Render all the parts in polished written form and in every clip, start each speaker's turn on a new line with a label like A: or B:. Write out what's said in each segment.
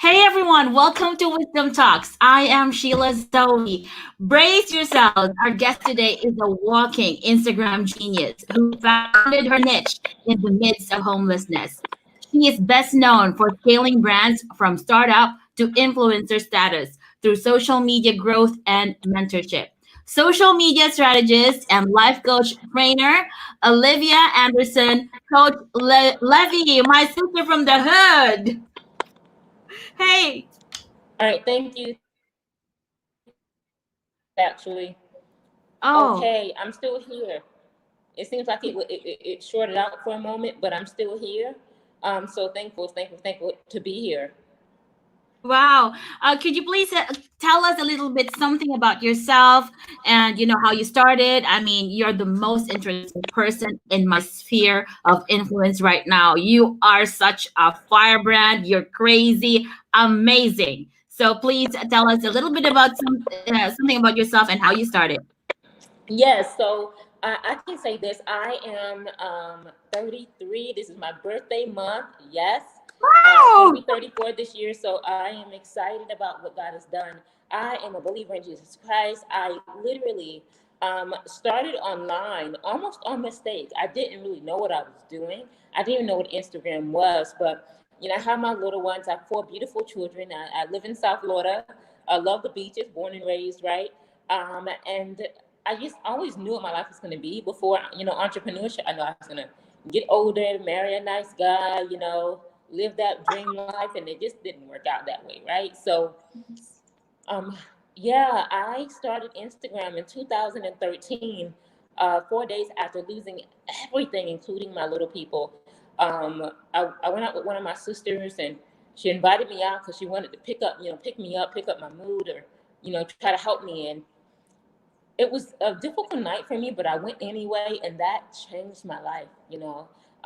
A: Hey everyone, welcome to Wisdom Talks. I am Sheila Zoe. Brace yourselves. Our guest today is a walking Instagram genius who founded her niche in the midst of homelessness. She is best known for scaling brands from startup to influencer status through social media growth and mentorship. Social media strategist and life coach trainer Olivia Anderson, Coach Levy, my sister from the hood. Hey.
B: All right, thank you. Thank you for that, actually. Okay, I'm
A: Oh,
B: still here. It seems like it shorted out for a moment, but I'm still here. So thankful to be here.
A: wow. Could you please tell us a little bit something about yourself and how you started? I mean, you're the most interesting person in my sphere of influence right now. You are such a firebrand. You're crazy, amazing. So please tell us a little bit about something about yourself and how you started.
B: Yes, so I can say this. I am 33. This is my birthday month. Yes. Going to
A: Wow.
B: be 34 this year, so I am excited about what God has done. I am a believer in Jesus Christ. I literally started online almost on mistake. I didn't really know what I was doing. I didn't even know what Instagram was, but I have my little ones. I have four beautiful children. I live in South Florida. I love the beaches, born and raised, right? And I just always knew what my life was going to be before, entrepreneurship. I know I was going to get older, marry a nice guy, live that dream life, and it just didn't work out that way, right? So, um, yeah, I started Instagram in 2013, 4 days after losing everything, including my little people. I went out with one of my sisters, and she invited me out because she wanted to pick me up, pick up my mood, or try to help me. And it was a difficult night for me, but I went anyway, and that changed my life.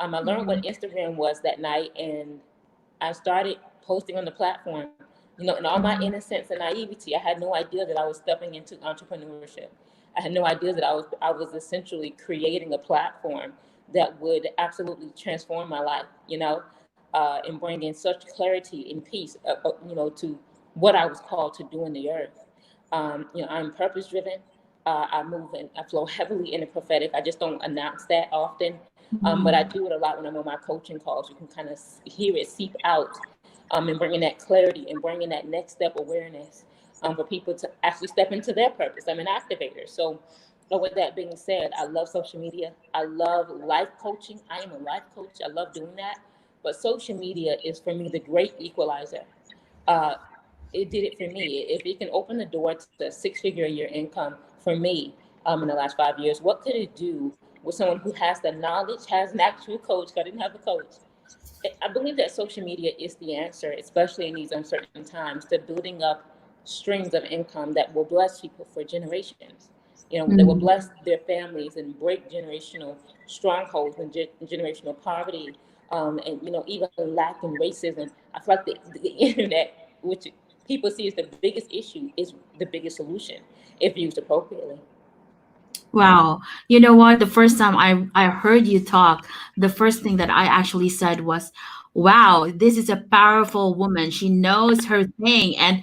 B: I learned what
A: Mhm.
B: Instagram was that night, and I started posting on the platform. In all my
A: Mhm.
B: innocence and naivety, I had no idea that I was stepping into entrepreneurship. I had no idea that I was essentially creating a platform that would absolutely transform my life. And bring in such clarity and peace. To what I was called to do in the earth. I'm purpose driven. I move and I flow heavily in the prophetic. I just don't announce that often, but I
A: Mhm.
B: do it a lot when I'm on my coaching calls. You can kind of hear it seep out, and bringing that clarity and bringing that next step awareness, for people to actually step into their purpose. I'm an activator. So, but with that being said, I love social media. I love life coaching. I am a life coach. I love doing that. But social media is for me the great equalizer. Uh, it did it for me. If it can open the door to a six-figure a year income for me, in the last 5 years, what could it do with someone who has the knowledge, has an actual coach? 'Cause I didn't have a coach. I believe that social media is the answer, especially in these uncertain times, to building up streams of income that will bless people for generations. That will
A: Mhm.
B: bless their families and break generational strongholds and generational poverty, and even lack and racism. I feel like the internet, which people see as the biggest issue, is the biggest solution if used appropriately.
A: Wow. You know what? The first time I heard you talk, the first thing that I actually said was, "Wow, this is a powerful woman. She knows her thing." And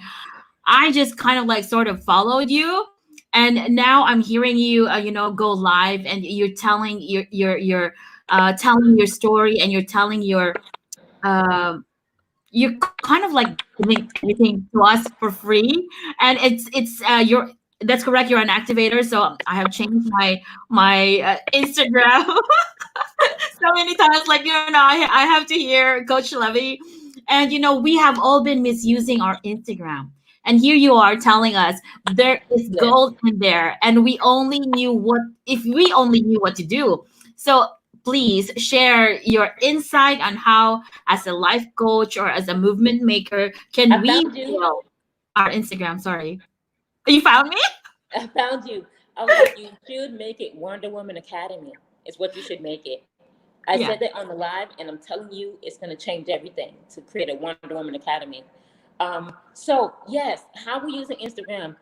A: I just kind of like sort of followed you, and now I'm hearing you, go live, and you're telling your telling your story, and um you're kind of like giving everything to us for free, and it's you're that's correct. You're an activator, so I have changed my Instagram so many times. Like I have to hear Coach Levy, and we have all been misusing our Instagram. And here you are telling us there is
B: Yes.
A: gold in there, and we only knew what if we only knew what to do. So please share your insight on how, as a life coach or as a movement maker,
B: I
A: can we
B: found you.
A: build our Instagram? Sorry, you found me.
B: I found you. I was like, you should make it Wonder Woman Academy. It's what you should make it. I said
A: Yeah.
B: that on the live, and I'm telling you, it's going to change everything to create a Wonder Woman Academy. So, yes, how we're using Instagram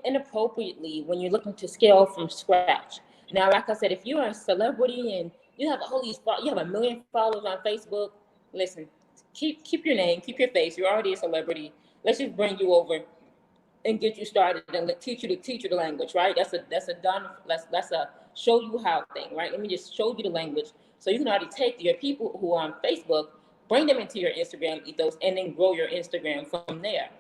B: inappropriately when you're looking to scale from scratch. Now, like I said, if you're a celebrity and you have a million followers on Facebook, listen, keep your name, keep your face. You're already a celebrity. Let's just bring you over and get you started and teach you the language, right? That's a show you how thing, right? Let me just show you the language so you can already take your people who are on Facebook, bring them into your Instagram ethos, and then grow your Instagram from there.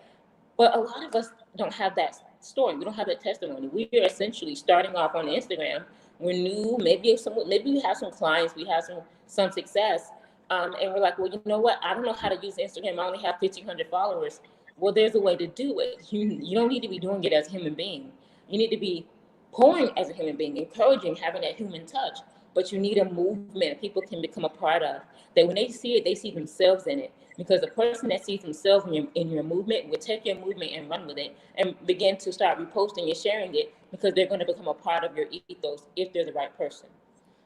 B: But a lot of us don't have that story. We don't have that testimony. We are essentially starting off on Instagram. We're new. Maybe we have some clients. We have some success, and we're like, well, you know what? I don't know how to use Instagram. I only have 1,500 followers. Well, there's a way to do it. You don't need to be doing it as a human being. You need to be pouring as a human being, encouraging, having that human touch. But you need a movement people can become a part of. That when they see it, they see themselves in it. Because the person that sees themselves in your movement will take your movement and run with it and begin to start reposting and sharing it because they're going to become a part of your ethos if they're the right person.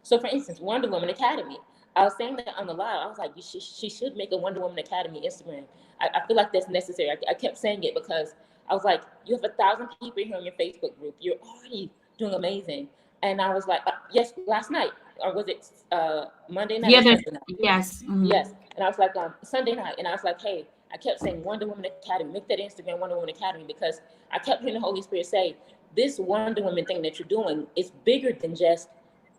B: So, for instance, Wonder Woman Academy. I was saying that on the live. I was like, she should make a Wonder Woman Academy Instagram. I feel like that's necessary. I kept saying it because I was like, you have 1,000 people here on your Facebook group. You're already doing amazing. And I was like, yes, last night, or was it Monday night or Sunday night?
A: Yes.
B: Yes. And I was like, Sunday night, and I was like, hey, I kept saying Wonder Woman Academy, make that Instagram Wonder Woman Academy, because I kept hearing the Holy Spirit say, this Wonder Woman thing that you're doing is bigger than just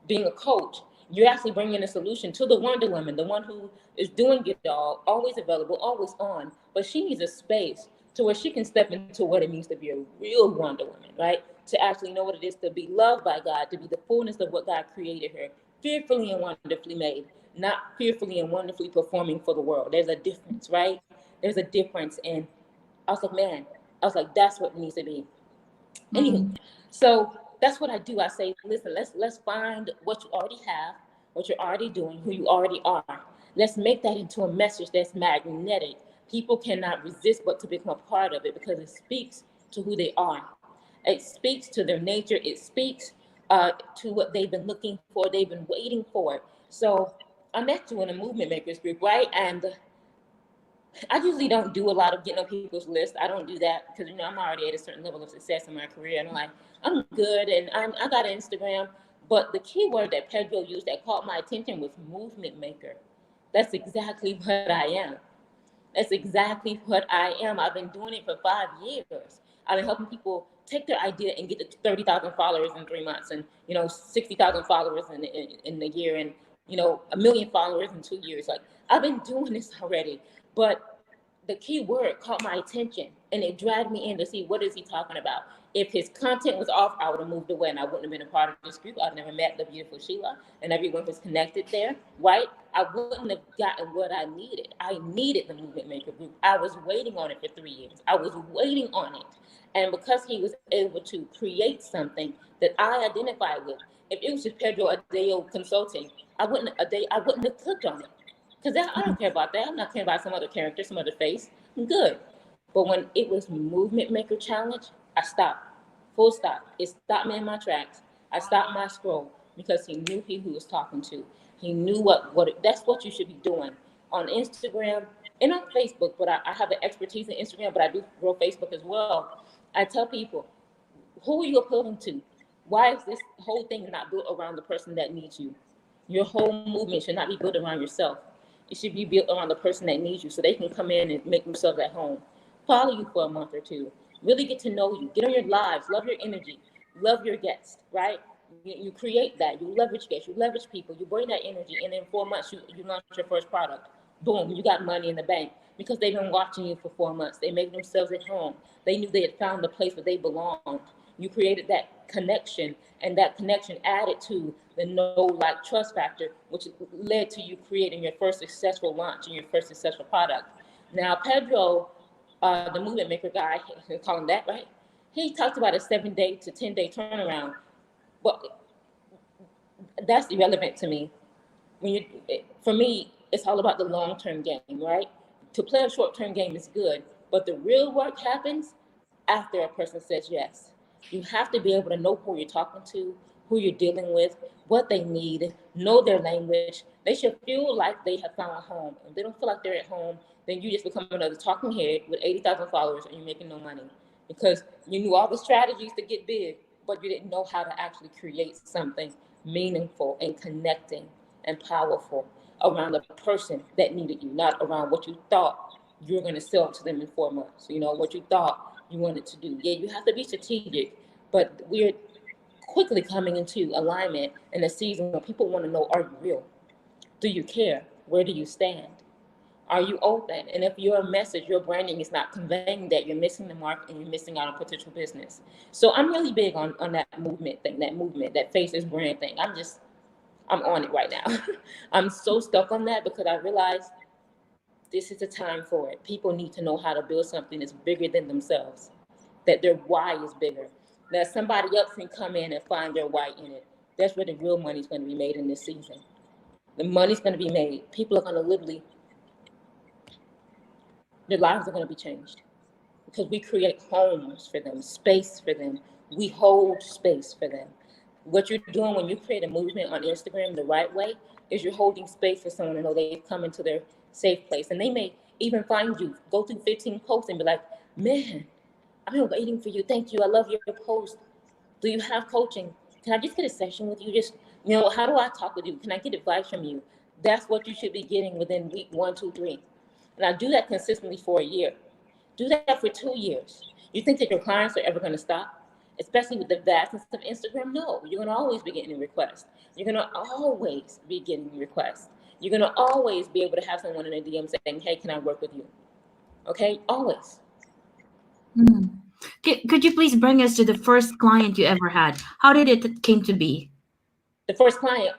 B: being a coach. You're actually bringing a solution to the Wonder Woman, the one who is doing it all, always available, always on, but she needs a space to where she can step into what it means to be a real Wonder Woman, right? To actually know what it is to be loved by God, to be the fullness of what God created her, fearfully and wonderfully made, not fearfully and wonderfully performing for the world. There's a difference, right? There's a difference. And I was like, man, that's what it needs to be. Anywho, so that's what I do. I say, listen, let's find what you already have, what you're already doing, who you already are. Let's make that into a message that's magnetic. People cannot resist but to become a part of it because it speaks to who they are. It speaks to their nature. It speaks to what they've been looking for. They've been waiting for. So I met you in a movement makers group, right? And I usually don't do a lot of getting on people's list. I don't do that because, I'm already at a certain level of success in my career. And I'm like, I'm good and I got an Instagram. But the key word that Pedro used that caught my attention was movement maker. That's exactly what I am. That's exactly what I am. I've been doing it for 5 years. I've been helping people take their idea and get to 30,000 followers in 3 months and, 60,000 followers in a year and, 1,000,000 followers in 2 years. Like, I've been doing this already. But the key word caught my attention and it dragged me in to see what is he talking about. If his content was off, I would have moved away and I wouldn't have been a part of this group. I've never met the beautiful Sheila and everyone was connected there, right? I wouldn't have gotten what I needed. I needed the Movement Maker group. I was waiting on it for 3 years. I was waiting on it. And because he was able to create something that I identified with, if it was just Pedro Adeo Consulting, I wouldn't have clicked on it. Because I don't care about that. I'm not caring about some other character, some other face. I'm good. But when it was Movement Maker Challenge, I stopped. Full stop. It stopped me in my tracks. I stopped my scroll because he knew who he was talking to. He knew that's what you should be doing on Instagram and on Facebook. But I have an expertise in Instagram, but I do grow Facebook as well. I tell people, who are you appealing to? Why is this whole thing not built around the person that needs you? Your whole movement should not be built around yourself. It should be built around the person that needs you so they can come in and make themselves at home. Follow you for a month or two. Really get to know you. Get on your lives. Love your energy. Love your guests, right? You create that. You leverage guests. You leverage people. You bring that energy. And in 4 months, you launch your first product. Boom, you got money in the bank because they've been watching you for 4 months. They made themselves at home. They knew they had found the place where they belonged. You created that connection, and that connection added to the know, like, trust factor, which led to you creating your first successful launch and your first successful product. Now, Pedro, the movement maker guy, call him that, right? He talked about a 7-day to 10-day turnaround, but that's irrelevant to me. For me, it's all about the long-term game, right? To play a short-term game is good, but the real work happens after a person says yes. You have to be able to know who you're talking to, who you're dealing with, what they need, know their language. They should feel like they have found a home. If they don't feel like they're at home, then you just become another talking head with 80,000 followers and you're making no money because you knew all the strategies to get big, but you didn't know how to actually create something meaningful and connecting and powerful. around the person that needed you, not around what you thought you were going to sell to them in 4 months, what you thought you wanted to do. Yeah, you have to be strategic, but we're quickly coming into alignment in a season where people want to know, are you real? Do you care? Where do you stand? Are you open? And if your message, your branding is not conveying that, you're missing the mark and you're missing out on potential business. So I'm really big on that movement thing, that faces brand thing. I'm on it right now. I'm so stuck on that because I realize this is the time for it. People need to know how to build something that's bigger than themselves, that their why is bigger, that somebody else can come in and find their why in it. That's where the real money's going to be made in this season. The money's going to be made. People are going to literally, their lives are going to be changed because we create homes for them, space for them. We hold space for them. What you're doing when you create a movement on Instagram the right way is you're holding space for someone to know they've come into their safe place. And they may even find you, go through 15 posts and be like, man, I've been waiting for you. Thank you. I love your post. Do you have coaching? Can I just get a session with you? Just, how do I talk with you? Can I get advice from you? That's what you should be getting within week 1, 2, 3. And I do that consistently for a year. Do that for 2 years. You think that your clients are ever going to stop? Especially with the vastness of Instagram? No, you're going to always be getting requests. You're going to always be getting requests. You're going to always be able to have someone in a DM saying, hey, can I work with you? Okay, always.
A: Could you please bring us to the first client you ever had? How did it came to be?
B: The first client,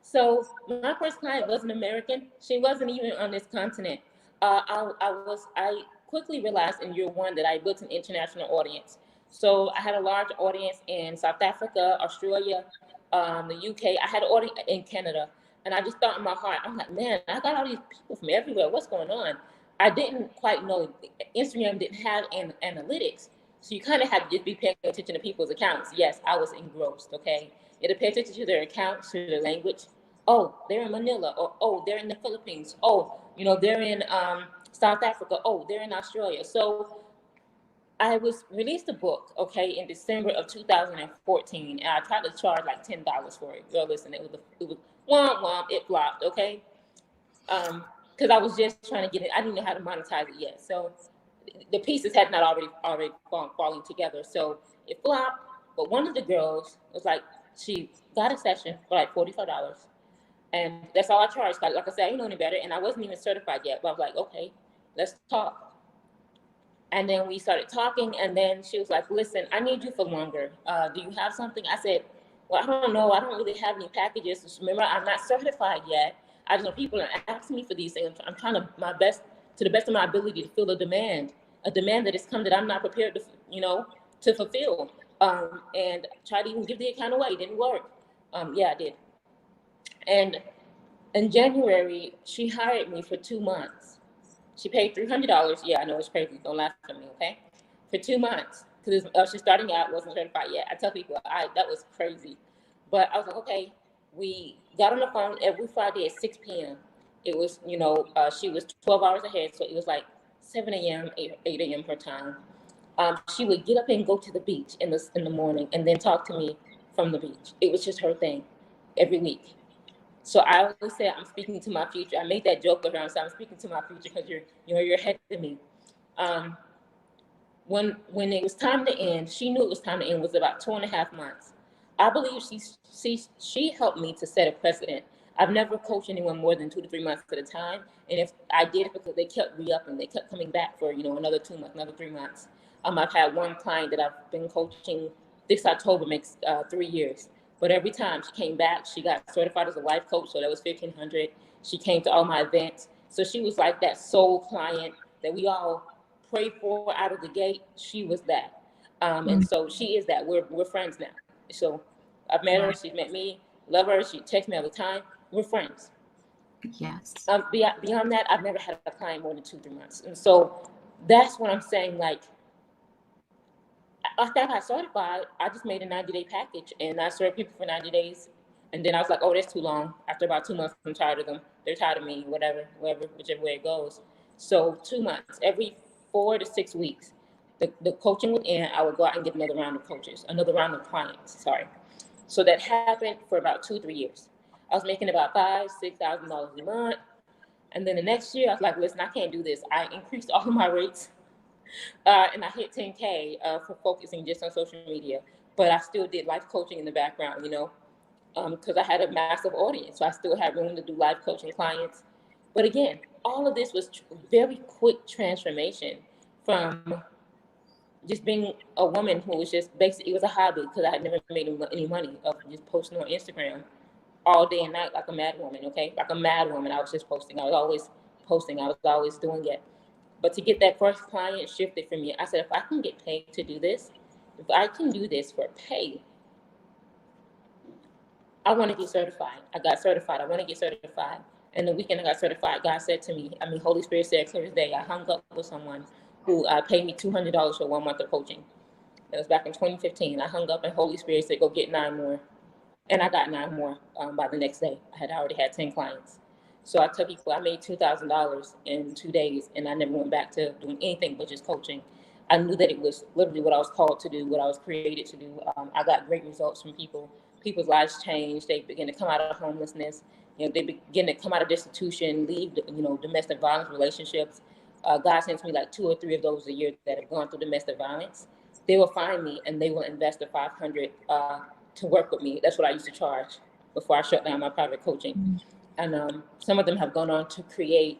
B: so my first client was an American. She wasn't even on this continent. I quickly realized in year 1 that I built an international audience. So I had a large audience in South Africa, Australia, the UK. I had an audience in Canada. And I just thought in my heart, I'm like, man, I got all these people from everywhere. What's going on? I didn't quite know. Instagram didn't have analytics. So you kind of had to just be paying attention to people's accounts. Yes, I was engrossed, okay? You had to pay attention to their accounts, to their language. Oh, they're in Manila. Or, they're in the Philippines. Oh, they're in South Africa. Oh, they're in Australia. So I was released a book, okay, in December of 2014, and I tried to charge like $10 for it. Girl, listen, it was womp, it flopped, okay? Because I was just trying to get it. I didn't know how to monetize it yet. So the pieces had not already falling together. So it flopped. But one of the girls was like, she got a session for like $45. And that's all I charged. Like I said, I didn't know any better. And I wasn't even certified yet. But I was like, okay, let's talk. And then we started talking, and then she was like, listen, I need you for longer. Do you have something? I said, well, I don't know. I don't really have any packages. Just remember, I'm not certified yet. I just know people are asking me for these things. I'm trying to the best of my ability to fill a demand that has come that I'm not prepared to fulfill. And try to even give the account away. It didn't work. Yeah, I did. And in January, she hired me for 2 months. She paid $300. Yeah, I know it's crazy. Don't laugh at me, okay? For 2 months, because she's starting out, wasn't certified yet. I tell people, that was crazy. But I was like, okay. We got on the phone every Friday at 6 p.m. It was, she was 12 hours ahead, so it was like 7 a.m., 8 a.m. her time. She would get up and go to the beach in the morning and then talk to me from the beach. It was just her thing every week. So I always say I'm speaking to my future. I made that joke with her. I said, I'm speaking to my future because you're ahead of me. When it was time to end, she knew it was time to end. It was about 2.5 months. I believe she helped me to set a precedent. I've never coached anyone more than 2 to 3 months at a time. And if I did it because they kept re-upping, they kept coming back for another 2 months, another 3 months. I've had one client that I've been coaching this October makes 3 years. But every time she came back, she got certified as a life coach. So that was $1,500. She came to all my events. So she was like that soul client that we all prayed for out of the gate. She was that. And so she is that. We're friends now. So I've met her. She's met me. Love her. She texts me all the time. We're friends.
A: Yes.
B: Beyond that, I've never had a client more than 2-3 months. And so that's what I'm saying. Like, after I got certified, I just made a 90-day package, and I served people for 90 days. And then I was like, oh, that's too long. After about 2 months, I'm tired of them. They're tired of me, whichever way it goes. So 2 months, every 4 to 6 weeks, the coaching would end. I would go out and get another round of clients, sorry. So that happened for about 2-3 years. I was making about $5,000-$6,000 a month. And then the next year, I was like, listen, I can't do this. I increased all of my rates, and I hit 10K for focusing just on social media. But I still did life coaching in the background, because I had a massive audience. So I still had room to do life coaching clients. But again, all of this was very quick transformation from just being a woman who was just basically, it was a hobby because I had never made any money of just posting on Instagram all day and night like a mad woman, okay? Like a mad woman. I was just posting. I was always posting. I was always doing it. But to get that first client shifted for me, I said, if I can get paid to do this, if I can do this for pay, I want to get certified. I got certified. I want to get certified. And the weekend I got certified, God said to me, Holy Spirit said clear as day, I hung up with someone who paid me $200 for 1 month of coaching. That was back in 2015. I hung up and Holy Spirit said, go get 9 more. And I got 9 more by the next day. I had already had 10 clients. So I tell people I made $2,000 in 2 days, and I never went back to doing anything but just coaching. I knew that it was literally what I was called to do, what I was created to do. I got great results from people. People's lives changed. They begin to come out of homelessness. They begin to come out of destitution, leave, domestic violence relationships. God sends me like 2 or 3 of those a year that have gone through domestic violence. They will find me and they will invest the $500 to work with me. That's what I used to charge before I shut down my private coaching. And some of them have gone on to create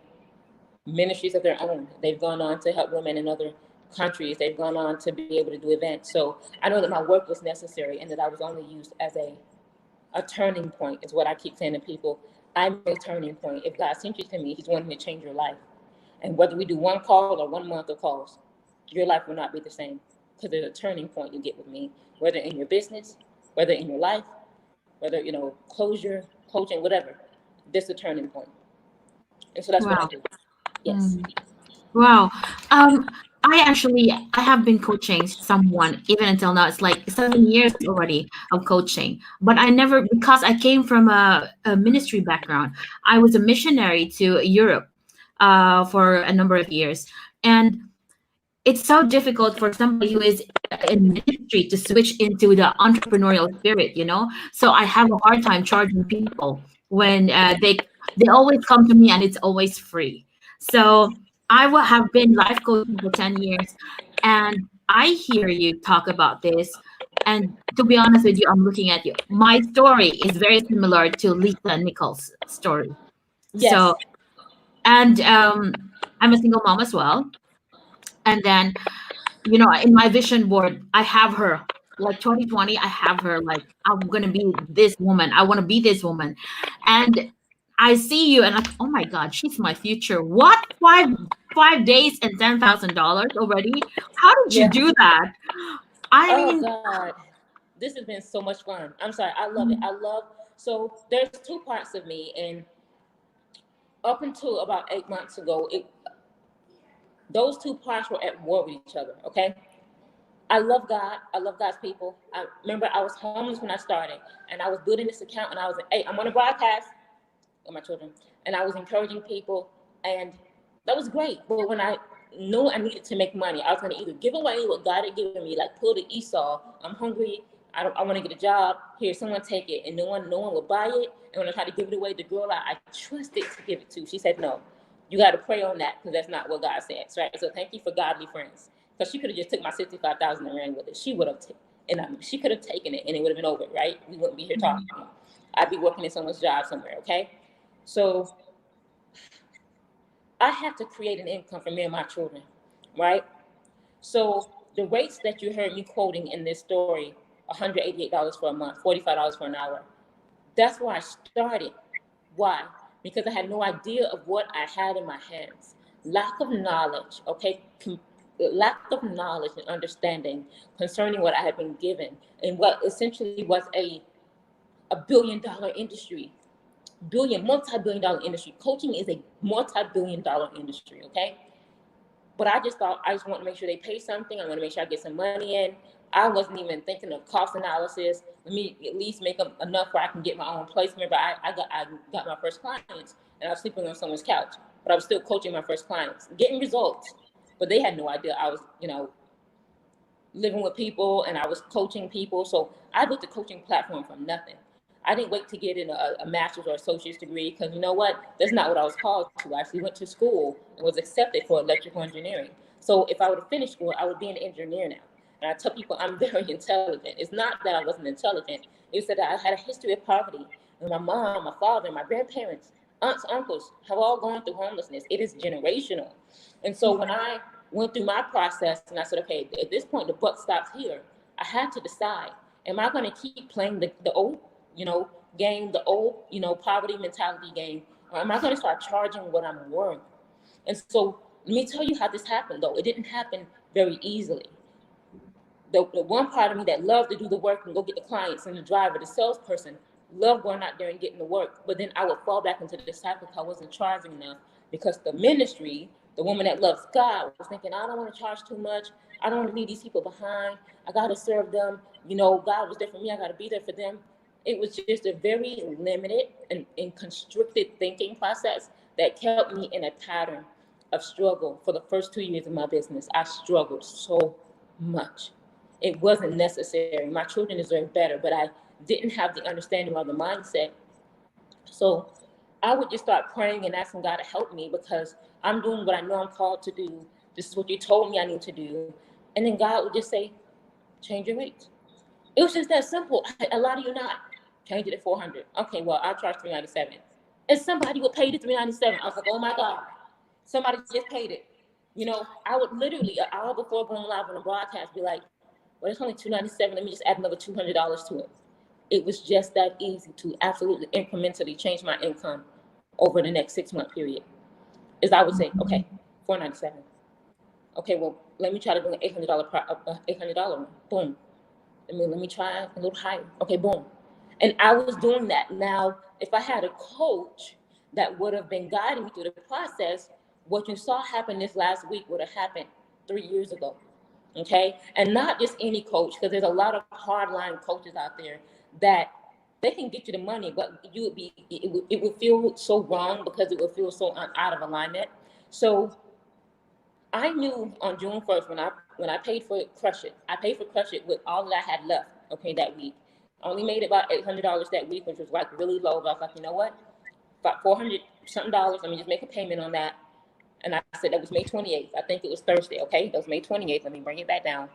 B: ministries of their own. They've gone on to help women in other countries. They've gone on to be able to do events. So I know that my work was necessary and that I was only used as a turning point, is what I keep saying to people. I'm a turning point. If God sent you to me, he's wanting to change your life. And whether we do 1 call or 1 month of calls, your life will not be the same, because there's a turning point you get with me, whether in your business, whether in your life, whether, closure, coaching, whatever. This is a turning point. And so that's what I
A: Wow.
B: do. Yes.
A: Wow. I have been coaching someone even until now. It's like 7 years already of coaching. But I never, because I came from a ministry background, I was a missionary to Europe for a number of years. And it's so difficult for somebody who is in ministry to switch into the entrepreneurial spirit. So I have a hard time charging people when they always come to me and it's always free. So I will have been life coaching for 10 years, and I hear you talk about this. And to be honest with you, I'm looking at you. My story is very similar to Lisa Nichols' story.
B: Yes.
A: So, and I'm a single mom as well. And then in my vision board, I have her like 2020. I have her like, I'm gonna be this woman. I want to be this woman. And I see you and like, oh my God, she's my future. What? Five days and $10,000 already? How did you
B: Yeah.
A: do that? I
B: Oh
A: mean,
B: God, this has been so much fun. I'm sorry. I love it. So there's 2 parts of me, and up until about 8 months ago, those 2 parts were at war with each other. Okay. I love God. I love God's people. I remember I was homeless when I started, and I was building this account, and I was, hey, I'm on a broadcast with my children, and I was encouraging people, and that was great. But when I knew I needed to make money, I was going to either give away what God had given me, like pull the Esau. I'm hungry. I want to get a job. Here, someone take it, and no one will buy it. And when I tried to give it away, the girl I trusted to give it to, she said no. You got to pray on that, because that's not what God says, right? So thank you for godly friends, because she could have just took my 65,000 and ran with it. She would have, she could have taken it, and it would have been over, right? We wouldn't be here talking. I'd be working in someone's job somewhere, okay? So I have to create an income for me and my children, right? So the rates that you heard me quoting in this story, $188 for a month, $45 for an hour, that's where I started. Why? Because I had no idea of what I had in my hands. Lack of knowledge, okay? Lack of knowledge and understanding concerning what I had been given and what essentially was a billion-dollar industry. Multi-billion-dollar industry. Coaching is a multi-billion-dollar industry, okay? But I just thought, I just want to make sure they pay something. I want to make sure I get some money in. I wasn't even thinking of cost analysis. Let me at least make enough where I can get my own placement. But I got my first clients, and I was sleeping on someone's couch. But I was still coaching my first clients, getting results. But they had no idea I was, living with people, and I was coaching people. So I built a coaching platform from nothing. I didn't wait to get in a master's or associate's degree because you know what? That's not what I was called to. I actually went to school and was accepted for electrical engineering. So if I would have finished school, I would be an engineer now. And I tell people I'm very intelligent. It's not that I wasn't intelligent. It's that I had a history of poverty. And my mom, my father, my grandparents, aunts, uncles have all gone through homelessness. It is generational. And so when I went through my process and I said, okay, at this point, the buck stops here. I had to decide, am I going to keep playing the old, game, the old, poverty mentality game, or am I going to start charging what I'm worth? And so let me tell you how this happened, though. It didn't happen very easily. The one part of me that loved to do the work and go get the clients and the driver, the salesperson, loved going out there and getting the work. But then I would fall back into the cycle because I wasn't charging enough because the ministry, the woman that loves God, was thinking, I don't want to charge too much. I don't want to leave these people behind. I got to serve them. God was there for me. I got to be there for them. It was just a very limited and constricted thinking process that kept me in a pattern of struggle for the first 2 years of my business. I struggled so much. It wasn't necessary. My children deserve better, but I didn't have the understanding or the mindset. So I would just start praying and asking God to help me because I'm doing what I know I'm called to do. This is what you told me I need to do. And then God would just say, change your rates. It was just that simple. A lot of you not. Change it to $400. Okay, well, I'll charge $397. And somebody would pay the $397. I was like, oh my God, somebody just paid it. I would literally an hour before going live on a broadcast be like, well, it's only $297. Let me just add another $200 to it. It was just that easy to absolutely incrementally change my income over the next 6-month period. Is I would say, okay, $497. Okay, well, let me try to do an $800 one. Boom. Let me try a little higher. Okay, boom. And I was doing that. Now, if I had a coach that would have been guiding me through the process, what you saw happen this last week would have happened 3 years ago. Okay. And not just any coach, because there's a lot of hardline coaches out there that they can get you the money, but it would feel so wrong because it would feel so out of alignment. So I knew on June 1st when I paid for Crush It, I paid for Crush It with all that I had left, okay, that week. I only made about $800 that week, which was like really low, but I was like, you know what? About $400 something, let me just make a payment on that. And I said, that was May 28th. I think it was Thursday, okay? That was May 28th. Let me bring it back down.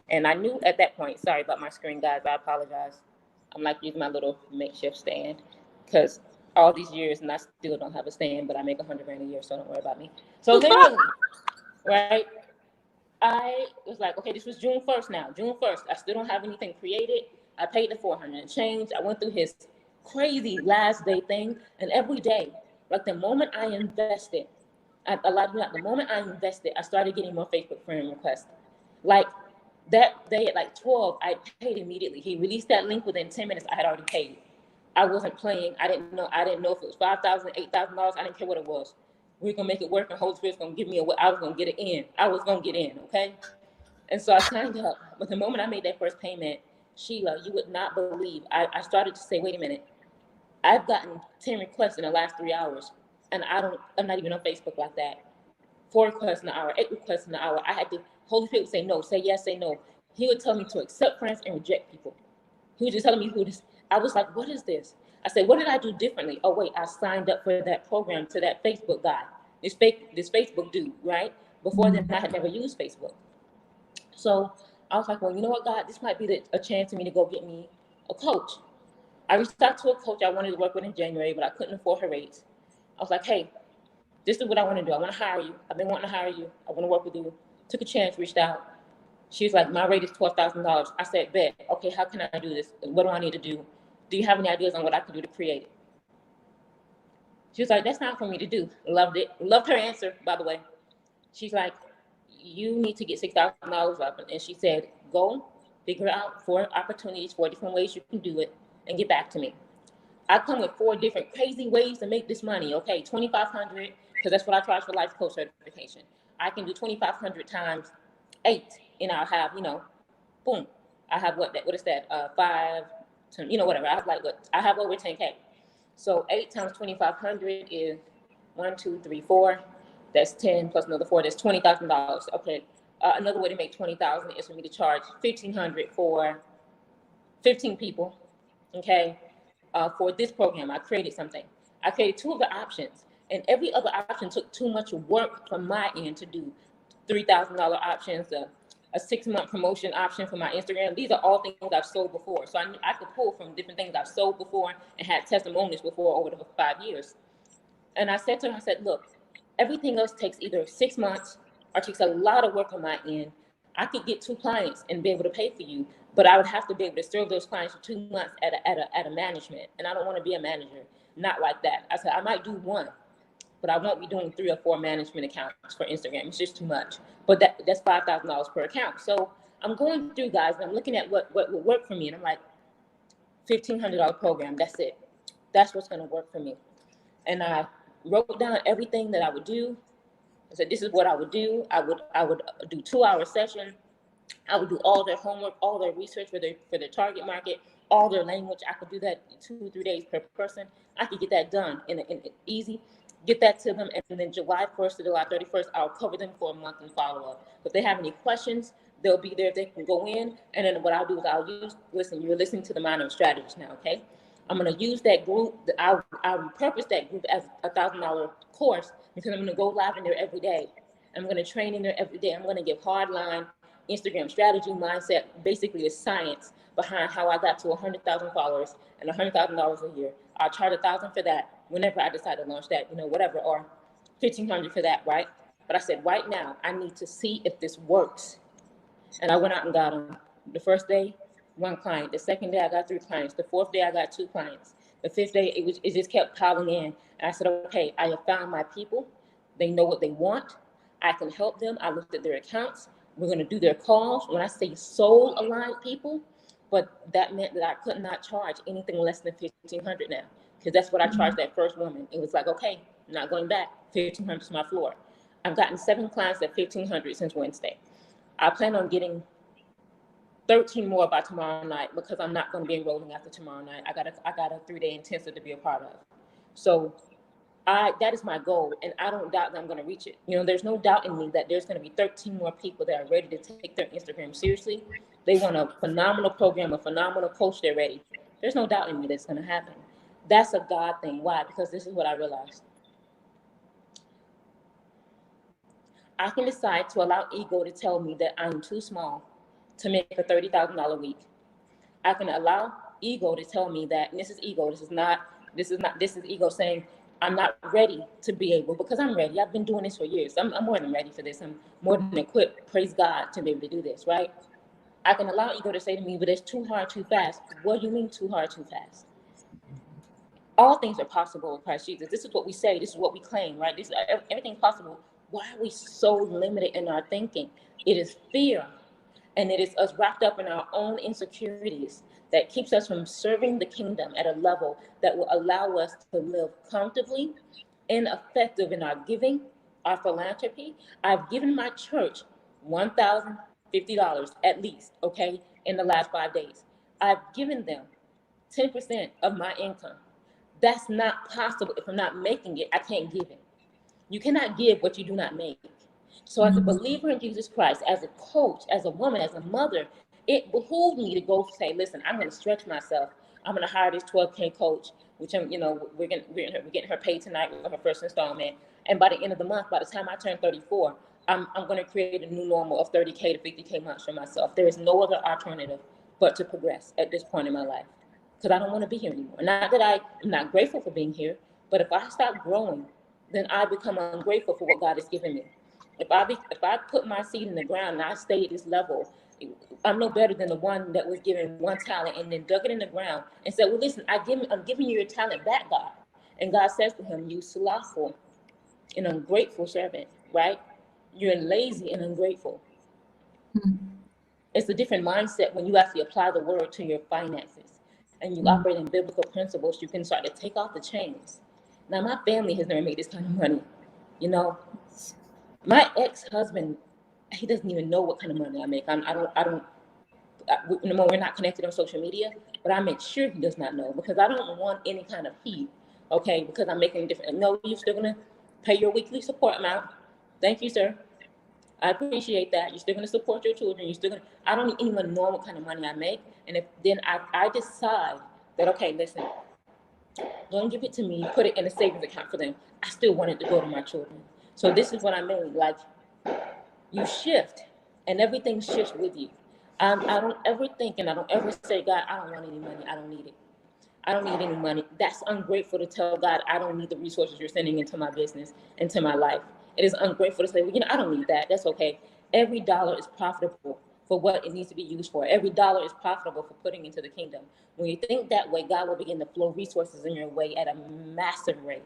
B: And I knew at that point, sorry about my screen, guys. I apologize. I'm like using my little makeshift stand because all these years and I still don't have a stand, but I make $100,000 a year, so don't worry about me. So literally, right? I was like, okay, this was June 1st now. June 1st, I still don't have anything created. I paid the $400 and change. I went through his crazy last day thing. And every day, like the moment I invested, the moment I invested, I started getting more Facebook friend requests. Like that day at like 12, I paid immediately. He released that link within 10 minutes. I had already paid. I wasn't playing. I didn't know if it was $5,000, $8,000. I didn't care what it was. We were gonna make it work, and Holy Spirit's gonna give me I was gonna get it in. I was gonna get in, okay? And so I signed up. But the moment I made that first payment, Sheila, you would not believe. I started to say, wait a minute. I've gotten 10 requests in the last 3 hours, and I'm not even on Facebook like that. 4 requests in an hour, 8 requests in an hour. I had to. Holy Spirit would say no, say yes, say no. He would tell me to accept friends and reject people. He was just telling me who this. I was like, what is this? I said, what did I do differently? Oh wait, I signed up for that program to that Facebook guy, this Facebook dude, right? Before then, I had never used Facebook. So I was like, well, you know what, God, this might be a chance for me to go get me a coach. I reached out to a coach I wanted to work with in January, but I couldn't afford her rates. I was like, hey, this is what I want to do. I want to hire you. I've been wanting to hire you. I want to work with you. Took a chance, reached out. She was like, my rate is $12,000. I said, bet. Okay, how can I do this? What do I need to do? Do you have any ideas on what I can do to create it? She was like, that's not for me to do. Loved it. Loved her answer, by the way. She's like, you need to get $6,000 up. And she said, go figure out 4 opportunities, 4 different ways you can do it, and get back to me. I come with 4 different crazy ways to make this money. Okay, $2,500, because that's what I charge for life coach certification. I can do 2,500 times 8, and I'll have, boom. I have what is that? 5, 10, whatever. I have over 10K. So 8 times 2,500 is 1, 2, 3, 4. That's 10 plus another 4. That's $20,000. Okay. Another way to make $20,000 is for me to charge $1,500 for 15 people. Okay. for this program, I created something. I created 2 of the options, and every other option took too much work from my end to do. $3,000 options, a 6-month promotion option for my Instagram. These are all things I've sold before. So I could pull from different things I've sold before and had testimonials before over the 5 years. And I said to her, I said, look, everything else takes either 6 months or takes a lot of work on my end. I could get 2 clients and be able to pay for you, but I would have to be able to serve those clients for 2 months at a management. And I don't want to be a manager, not like that. I said, I might do 1, but I won't be doing 3 or 4 management accounts for Instagram. It's just too much. But that's $5,000 per account. So I'm going through, guys, and I'm looking at what would work for me. And I'm like, $1,500 program, that's it. That's what's going to work for me. And I wrote down everything that I would do. I said, this is what I would do. I would do 2-hour session. I would do all their homework, all their research for their target market, all their language. I could do that 2 or 3 days per person. I could get that done in easy, get that to them. And then July 1st to July 31st, I'll cover them for a month and follow up. If they have any questions, they'll be there. They can go in. And then what I'll do is listen, you're listening to the Mind of Strategist now, okay? I'm going to use that group. I'll repurpose that group as a $1,000 course because I'm going to go live in there every day. I'm going to train in there every day. I'm going to give hardline Instagram strategy, mindset, basically the science behind how I got to 100,000 followers and $100,000 a year. I'll charge $1,000 for that whenever I decide to launch that, whatever, or $1,500 for that, right? But I said, right now, I need to see if this works. And I went out and got them. The first day, 1 client. The second day, I got 3 clients. The 4th day, I got 2 clients. The 5th day, it just kept piling in. And I said, okay, I have found my people. They know what they want. I can help them. I looked at their accounts. We're going to do their calls. When I say soul-aligned people, but that meant that I could not charge anything less than $1,500 now, because that's what I charged that first woman. It was like, okay, I'm not going back. $1,500 is my floor. I've gotten 7 clients at $1,500 since Wednesday. I plan on getting 13 more by tomorrow night because I'm not going to be enrolling after tomorrow night. I got a 3-day intensive to be a part of. So that is my goal, and I don't doubt that I'm going to reach it. There's no doubt in me that there's going to be 13 more people that are ready to take their Instagram seriously. They want a phenomenal program, a phenomenal coach. They're ready. There's no doubt in me that's going to happen. That's a God thing. Why? Because this is what I realized. I can decide to allow ego to tell me that I'm too small to make a $30,000 a week. I can allow ego to tell me that, and this is ego, this is ego saying I'm not ready to be able, because I'm ready. I've been doing this for years. I'm more than ready for this. I'm more than equipped, praise God, to be able to do this, right? I can allow ego to say to me, but it's too hard, too fast. What do you mean too hard, too fast? All things are possible in Christ Jesus. This is what we say. This is what we claim, right? Everything's possible. Why are we so limited in our thinking? It is fear. And it is us wrapped up in our own insecurities that keeps us from serving the kingdom at a level that will allow us to live comfortably and effective in our giving, our philanthropy. I've given my church $1,050 at least, okay, in the last 5 days. I've given them 10% of my income. That's not possible. If I'm not making it, I can't give it. You cannot give what you do not make. So as a believer in Jesus Christ, as a coach, as a woman, as a mother, it behooved me to go say, listen, I'm going to stretch myself. I'm going to hire this 12K coach, which we're getting her paid tonight with her first installment. And by the end of the month, by the time I turn 34, I'm going to create a new normal of 30K to 50K months for myself. There is no other alternative but to progress at this point in my life, because I don't want to be here anymore. Not that I'm not grateful for being here, but if I stop growing, then I become ungrateful for what God has given me. If I put my seed in the ground and I stay at this level, I'm no better than the one that was given 1 talent and then dug it in the ground and said, well, listen, I'm giving you your talent back, God. And God says to him, you slothful and ungrateful servant, right? You're lazy and ungrateful. It's a different mindset when you actually apply the word to your finances and you operate in biblical principles. You can start to take off the chains. Now, my family has never made this kind of money, My ex-husband, he doesn't even know what kind of money I make. We're not connected on social media, but I make sure he does not know, because I don't want any kind of heat, okay, because I'm making a difference. No, you're still going to pay your weekly support amount. Thank you, sir. I appreciate that. You're still going to support your children. I don't even know what kind of money I make. And then I decide that, okay, listen, Don't give it to me, put it in a savings account for them. I still want it to go to my children. So this is what I mean. Like, you shift and everything shifts with you. I don't ever think and I don't ever say, God, I don't want any money. I don't need it. I don't need any money. That's ungrateful to tell God, I don't need the resources you're sending into my business, into my life. It is ungrateful to say, well, I don't need that. That's okay. Every dollar is profitable for what it needs to be used for. Every dollar is profitable for putting into the kingdom. When you think that way, God will begin to flow resources in your way at a massive rate.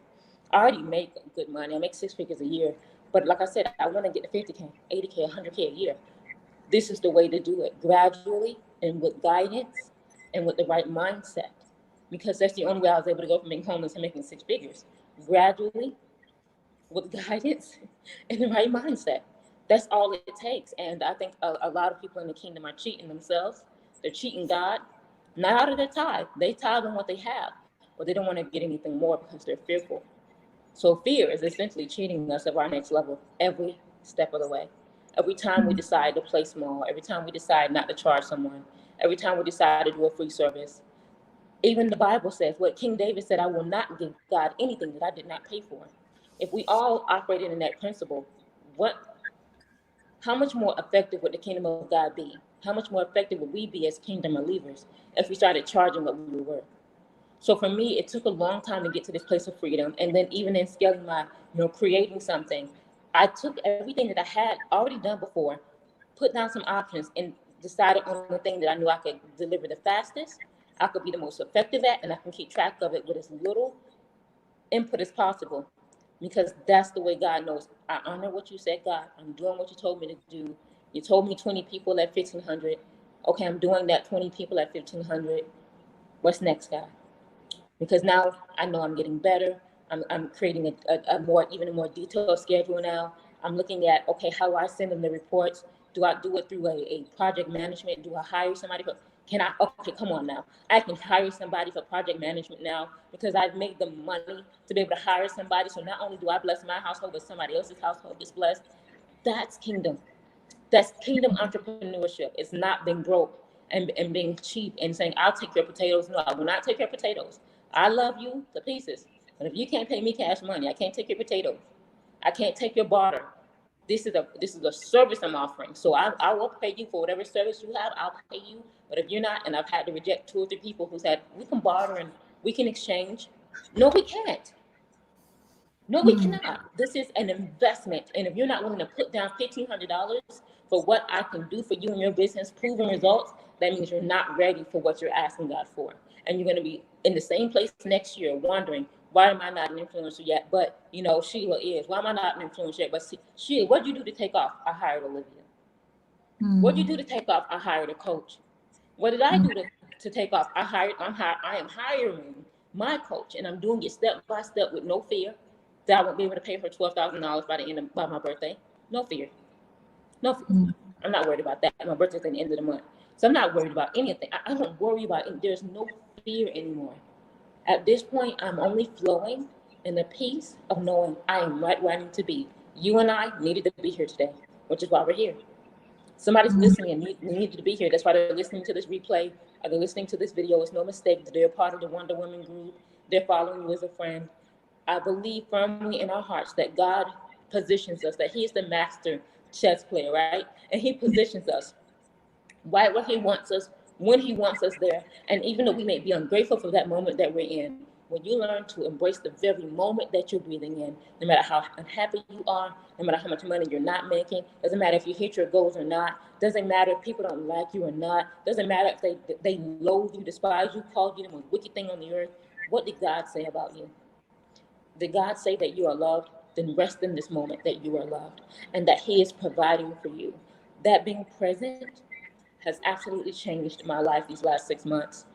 B: I already make good money. I make 6 figures a year. But like I said, I want to get to 50K, 80K, 100K a year. This is the way to do it, gradually and with guidance and with the right mindset. Because that's the only way I was able to go from being homeless and making 6 figures. Gradually, with guidance and the right mindset. That's all it takes. And I think a lot of people in the kingdom are cheating themselves. They're cheating God, not out of their tithe. They tithe on what they have, but they don't want to get anything more because they're fearful. So fear is essentially cheating us of our next level every step of the way. Every time we decide to play small, every time we decide not to charge someone, every time we decide to do a free service. Even the Bible says what King David said, I will not give God anything that I did not pay for. If we all operated in that principle, how much more effective would the kingdom of God be? How much more effective would we be as kingdom believers if we started charging what we were worth? So for me, it took a long time to get to this place of freedom. And then even in scaling my, creating something, I took everything that I had already done before, put down some options and decided on the thing that I knew I could deliver the fastest, I could be the most effective at, and I can keep track of it with as little input as possible. Because that's the way God knows. I honor what you said, God. I'm doing what you told me to do. You told me 20 people at 1,500. Okay, I'm doing that 20 people at 1,500. What's next, God? Because now I know I'm getting better. I'm creating even a more detailed schedule now. I'm looking at, okay, how do I send them the reports? Do I do it through a project management? Do I hire somebody okay, come on now. I can hire somebody for project management now because I've made the money to be able to hire somebody. So not only do I bless my household, but somebody else's household is blessed. That's kingdom. That's kingdom entrepreneurship. It's not being broke and being cheap and saying, I'll take your potatoes. No, I will not take your potatoes. I love you to pieces. But if you can't pay me cash money, I can't take your potatoes. I can't take your barter. This is a service I'm offering. So I will pay you for whatever service you have. I'll pay you. But if you're not, and I've had to reject 2 or 3 people who said, we can barter and we can exchange. No, we can't. No, we cannot. This is an investment. And if you're not willing to put down $1,500 for what I can do for you and your business, proven results, that means you're not ready for what you're asking God for. And you're going to be in the same place next year wondering, why am I not an influencer yet? But, Sheila is. Why am I not an influencer yet? But Sheila, what'd you do to take off? I hired Olivia. What'd you do to take off? I hired a coach. What did I do to take off? I am hiring my coach, and I'm doing it step by step with no fear that I won't be able to pay her $12,000 by my birthday. No fear. No fear. I'm not worried about that. My birthday's at the end of the month. So I'm not worried about anything. I don't worry about it. There's no fear anymore. At this point, I'm only flowing in the peace of knowing I am right where I need to be. You and I needed to be here today, which is why we're here. Somebody's listening and needed to be here. That's why they're listening to this replay. Or they're listening to this video. It's no mistake that they're part of the Wonder Woman group. They're following you as a friend. I believe firmly in our hearts that God positions us, that He is the master chess player, right? And He positions us right where He wants us, when He wants us there. And even though we may be ungrateful for that moment that we're in, when you learn to embrace the very moment that you're breathing in, no matter how unhappy you are, no matter how much money you're not making, doesn't matter if you hit your goals or not, doesn't matter if people don't like you or not, doesn't matter if they loathe you, despise you, call you the most wicked thing on the earth. What did God say about you? Did God say that you are loved? Then rest in this moment that you are loved and that He is providing for you. That being present has absolutely changed my life these last 6 months.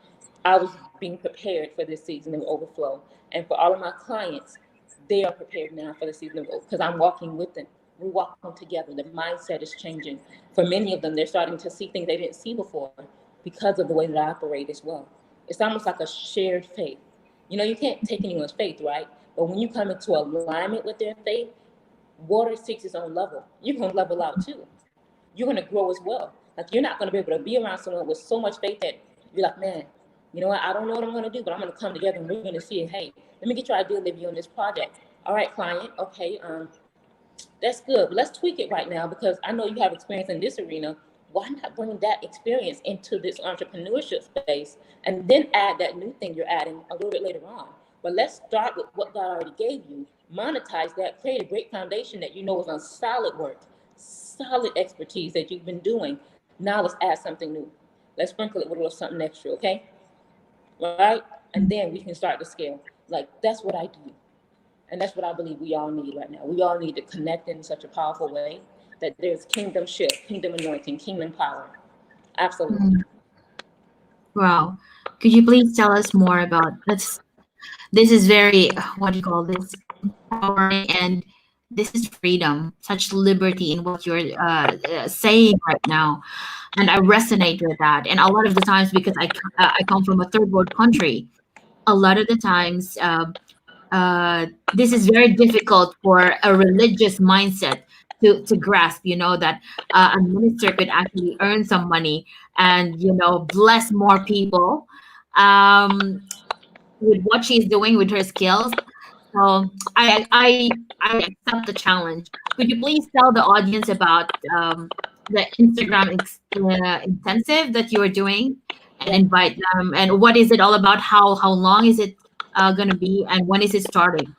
B: I was being prepared for this season of overflow. And for all of my clients, they are prepared now for the season of overflow because I'm walking with them. We're walking together. The mindset is changing. For many of them, they're starting to see things they didn't see before because of the way that I operate as well. It's almost like a shared faith. You can't take anyone's faith, right? But when you come into alignment with their faith, water seeks its own level. You're going to level out too. You're going to grow as well. Like, you're not going to be able to be around someone with so much faith that you're like, man, You know what? I don't know what I'm going to do, but I'm going to come together and we're going to see it. Hey, let me get your idea, Olivia, on this project. All right, client. Okay. That's good. But let's tweak it right now because I know you have experience in this arena. Why not bring that experience into this entrepreneurship space and then add that new thing you're adding a little bit later on? But let's start with what God already gave you, monetize that, create a great foundation that you know is on solid work, solid expertise that you've been doing. Now let's add something new. Let's sprinkle it with a little something extra, okay? Right? And then we can start to scale. Like, that's what I do. And that's what I believe we all need right now. We all need to connect in such a powerful way that there's kingdomship, kingdom anointing, kingdom power. Absolutely.
A: Wow. Could you please tell us more about this? This is very, what do you call this? Empowering, and this is freedom, such liberty in what you're saying right now. And I resonate with that. And a lot of the times, because I come from a third world country, a lot of the times, this is very difficult for a religious mindset to grasp, that a minister could actually earn some money and, bless more people with what she's doing with her skills. So I accept the challenge. Could you please tell the audience about the Instagram intensive that you are doing, and
B: Yeah,
A: invite them? And what is it all about? How long is it going to be, and when is it starting?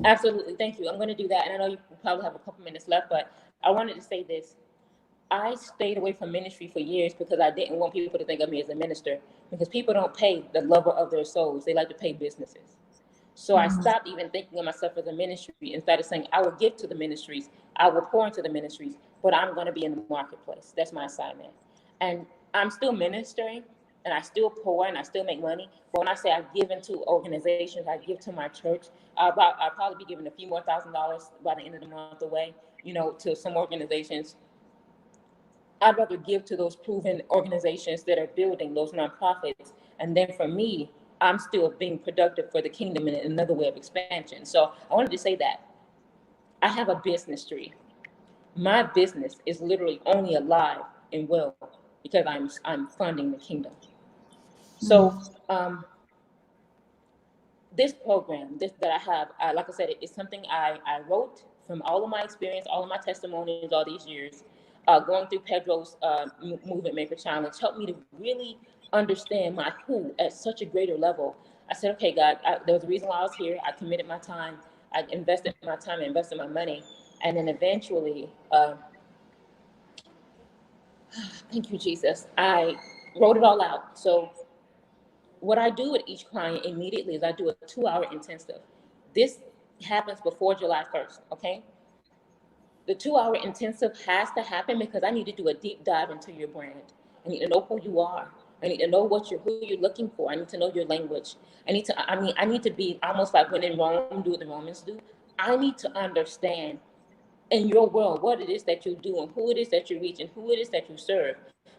B: absolutely. Thank you. I'm going to do that. And I know you probably have a couple minutes left, but I wanted to say this. I stayed away from ministry for years because I didn't want people to think of me as a minister because people don't pay the lover of their souls. They like to pay businesses. So I
A: Mhm.
B: stopped even thinking of myself as a ministry and started saying, I will give to the ministries, I will pour into the ministries, but I'm going to be in the marketplace. That's my assignment. And I'm still ministering and I still pour and I still make money. But when I say I give into organizations, I give to my church, I'll probably be giving a few more $1,000s by the end of the month away, to some organizations. I'd rather give to those proven organizations that are building those nonprofits. And then for me, I'm still being productive for the kingdom in another way of expansion. So I wanted to say that I have a business tree. My business is literally only alive and well because I'm funding the kingdom. So
A: Mhm.
B: this program, this that I have, like I said, it's something I wrote from all of my experience, all of my testimonies, all these years, going through Pedro's Movement Maker Challenge, helped me to really understand my who at such a greater level. I said, okay, God, there was a reason why I was here. I committed my time. I invested my time, I invested my money. And then eventually, thank you, Jesus, I wrote it all out. So what I do with each client immediately is I do a 2-hour intensive. This happens before July 1st, okay? The 2-hour intensive has to happen because I need to do a deep dive into your brand. I need to know who you are. I need to know who you're looking for. I need to know your language. I need to be almost like when in Rome, do what the Romans do. I need to understand in your world what it is that you do and who it is that you reach and who it is that you serve.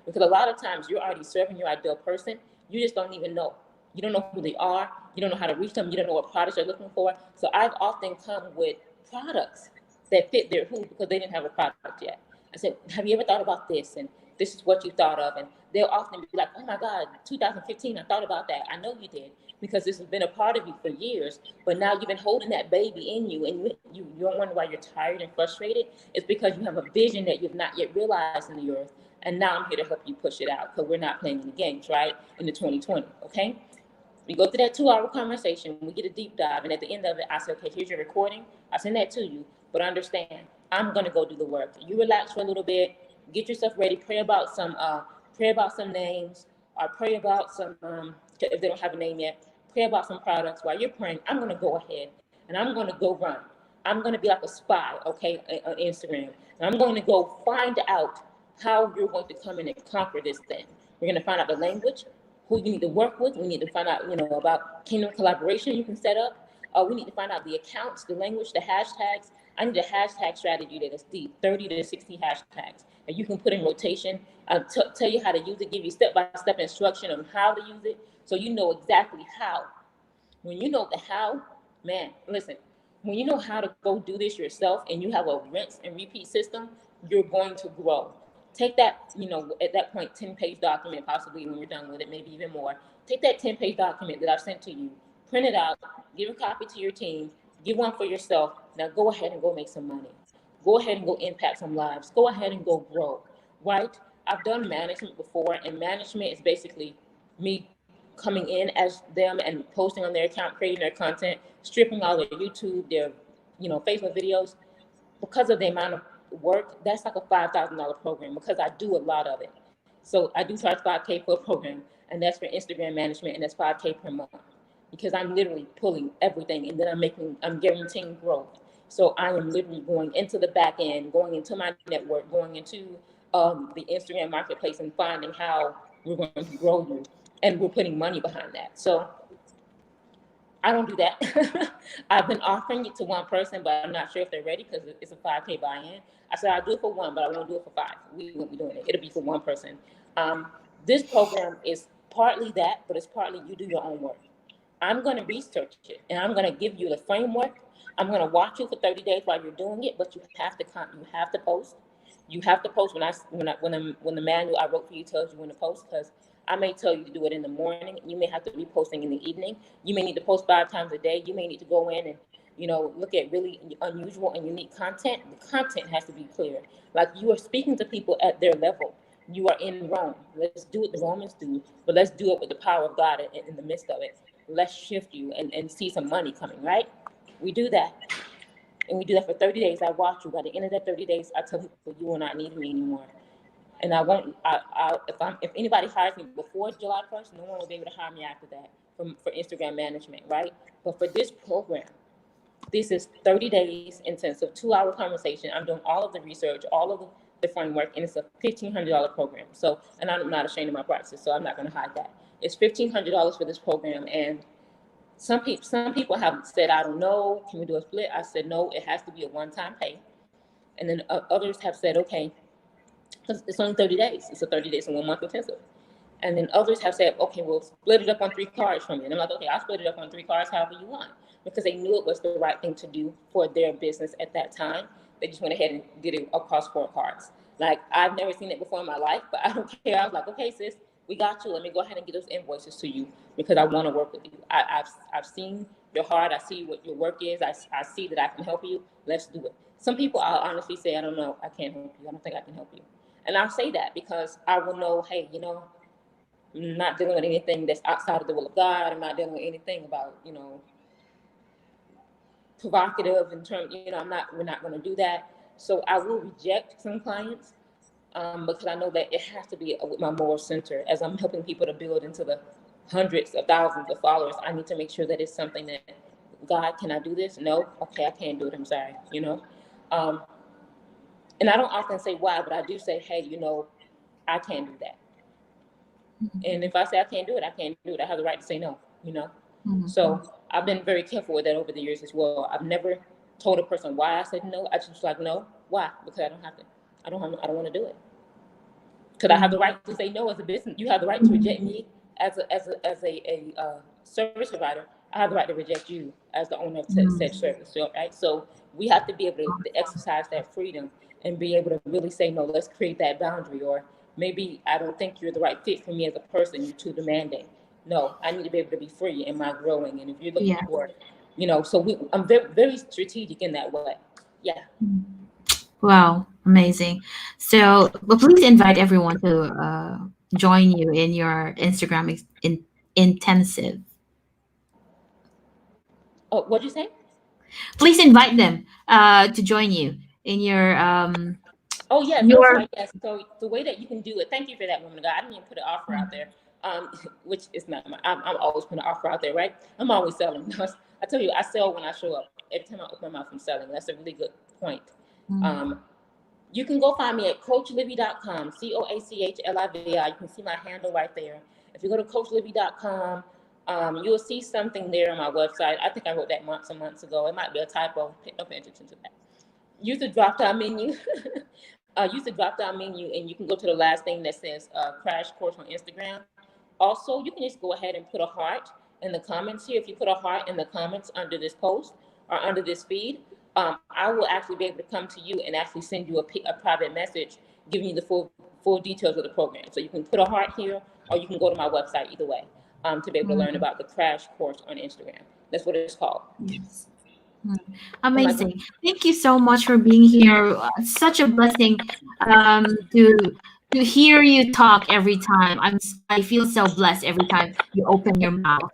B: Because a lot of times you're already serving your ideal person, you just don't even know. You don't know who they are, you don't know how to reach them, you don't know what products they're looking for. So I've often come with products that fit their who because they didn't have a product yet. I said, have you ever thought about this? And this is what you thought of. And they'll often be like, oh my God, 2015, I thought about that. I know you did because this has been a part of you for years, but now you've been holding that baby in you and you don't wonder why you're tired and frustrated. It's because you have a vision that you've not yet realized in the earth. And now I'm here to help you push it out because we're not playing any games, right? In the 2020, okay? We go through that 2-hour conversation, we get a deep dive, and at the end of it, I say, okay, here's your recording. I send that to you, but understand, I'm gonna go do the work. You relax for a little bit, get yourself ready, pray about some names, or pray about some, if they don't have a name yet, pray about some products. While you're praying, I'm gonna go ahead and I'm gonna go run. I'm gonna be like a spy, okay, on Instagram. And I'm going to go find out how you're going to come in and conquer this thing. We're gonna find out the language, who you need to work with. We need to find out, about kingdom collaboration you can set up. We need to find out the accounts, the language, the hashtags. I need a hashtag strategy that is deep, 30 to 60 hashtags. And you can put in rotation, tell you how to use it, give you step-by-step instruction on how to use it so you know exactly how. When you know the how, man, listen, when you know how to go do this yourself and you have a rinse and repeat system, you're going to grow. Take that, at that point, 10-page document, possibly when you're done with it, maybe even more. take that 10-page document that I've sent to you, print it out, give a copy to your team, give one for yourself. Now go ahead and go make some money. Go ahead and go impact some lives. Go ahead and go grow, right? I've done management before, and management is basically me coming in as them and posting on their account, creating their content, stripping all their YouTube, their Facebook videos. Because of the amount of work, that's like a $5,000 program because I do a lot of it. So I do charge $5K for a program, and that's for Instagram management, and that's $5K per month because I'm literally pulling everything, and then I'm guaranteeing growth. So I am literally going into the back end, going into my network, going into the Instagram marketplace and finding how we're going to grow you, and we're putting money behind that. So I don't do that. I've been offering it to one person, but I'm not sure if they're ready because it's a 5K buy-in. I said I'll do it for one, but I won't do it for 5. We won't be doing it. It'll be for one person. This program is partly that, but it's partly you do your own work. I'm going to research it, and I'm going to give you the framework. I'm going to watch you for 30 days while you're doing it, but you have to post. You have to post when the manual I wrote for you tells you when to post, because I may tell you to do it in the morning. You may have to be posting in the evening. You may need to post 5 times a day. You may need to go in and, look at really unusual and unique content. The content has to be clear. Like you are speaking to people at their level. You are in Rome. Let's do what the Romans do, but let's do it with the power of God in the midst of it. Let's shift you and see some money coming, right? We do that. And we do that for 30 days. I watch you. By the end of that 30 days, I tell people you will not need me anymore. And I won't. If anybody hires me before July 1st, no one will be able to hire me after that for Instagram management, right? But for this program, this is 30 days intensive, 2-hour conversation. I'm doing all of the research, all of the framework, and it's a $1,500 program. So, and I'm not ashamed of my prices, so I'm not going to hide that. It's $1,500 for this program, and some people have said, I don't know, can we do a split? I said no, it has to be a one-time pay. And then others have said, okay, because it's only 30 days. It's a 30 days and 1 month intensive. And then others have said, okay, we'll split it up on 3 cards from you. And I'm like, okay, I'll split it up on 3 cards however you want, because they knew it was the right thing to do for their business at that time. They just went ahead and did it across 4 cards. Like, I've never seen it before in my life, but I don't care. I was like, okay, sis, we got you. Let me go ahead and get those invoices to you because I want to work with you. I've seen your heart. I see what your work is. I see that I can help you. Let's do it. Some people, I'll honestly say, I don't know. I can't help you. I don't think I can help you. And I'll say that because I will know, hey, I'm not dealing with anything that's outside of the will of God. I'm not dealing with anything about, provocative in terms, we're not going to do that. So I will reject some clients because I know that it has to be with my moral center. As I'm helping people to build into the hundreds of thousands of followers, I need to make sure that it's something that, God, can I do this? No. Okay, I can't do it. I'm sorry, and I don't often say why, but I do say, hey, I can't do that. And if I say I can't do it, I can't do it. I have the right to say no, So I've been very careful with that over the years as well. I've never told a person why I said no. I just like, no. Why? Because I don't have to. I don't want to do it. Because I have the right to say no as a business. You have the right to reject me as a service provider. I have the right to reject you as the owner of said service. So, right? So we have to be able to exercise that freedom and be able to really say, no, let's create that boundary. Or maybe I don't think you're the right fit for me as a person. You're too demanding. No, I need to be able to be free in my growing. And if you're looking for, so I'm very, very strategic in that way. Yeah.
A: Wow, amazing. So, but please invite everyone to join you in your Instagram intensive.
B: Oh, what'd you say?
A: Please invite them to join you in your
B: Oh, yes. I'm sorry. Yes. So the way that you can do it, thank you for that, woman of God. I didn't even put an offer out there, which is not I'm always putting an offer out there, right? I'm always selling. I tell you, I sell when I show up. Every time I open my mouth, I'm selling. That's a really good point. You can go find me at CoachLivy.com, CoachLivi. You can see my handle right there. If you go to CoachLivy.com, you'll see something there on my website. I think I wrote that months and months ago. It might be a typo. Don't pay attention to that. Use the drop-down menu. Use the drop-down menu, and you can go to the last thing that says Crash Course on Instagram. Also, you can just go ahead and put a heart in the comments here. If you put a heart in the comments under this post or under this feed, I will actually be able to come to you and actually send you a private message giving you the full details of the program. So you can put a heart here, or you can go to my website, either way. to be able to learn about the crash course on Instagram. That's what it's called.
A: Yes.
B: Oh my
A: Amazing. Thank you so much for being here. It's such a blessing to hear you talk every time. I feel so blessed every time you open your mouth,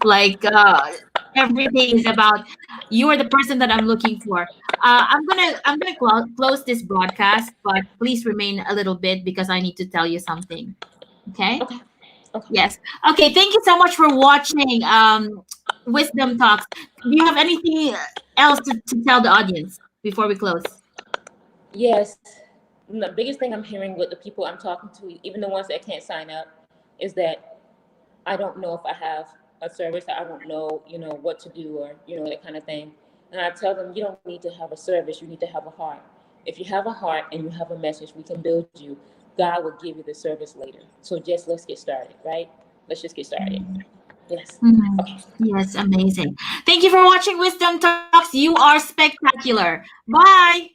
A: Like everything is about you are the person that I'm looking for. I'm gonna close this broadcast, but please remain a little bit because I need to tell you something. Okay?
B: Okay. Okay.
A: Yes. Okay, thank you so much for watching Wisdom Talks. Do you have anything else to tell the audience before we close?
B: Yes. The biggest thing I'm hearing with the people I'm talking to, even the ones that can't sign up, is that I don't know if I have a service. I don't know, what to do or, that kind of thing. And I tell them, you don't need to have a service. You need to have a heart. If you have a heart and you have a message, we can build you. God will give you the service later. So just let's get started, right? Let's just get started. Yes.
A: Mhm.
B: Okay.
A: Yes, amazing. Thank you for watching Wisdom Talks. You are spectacular. Bye.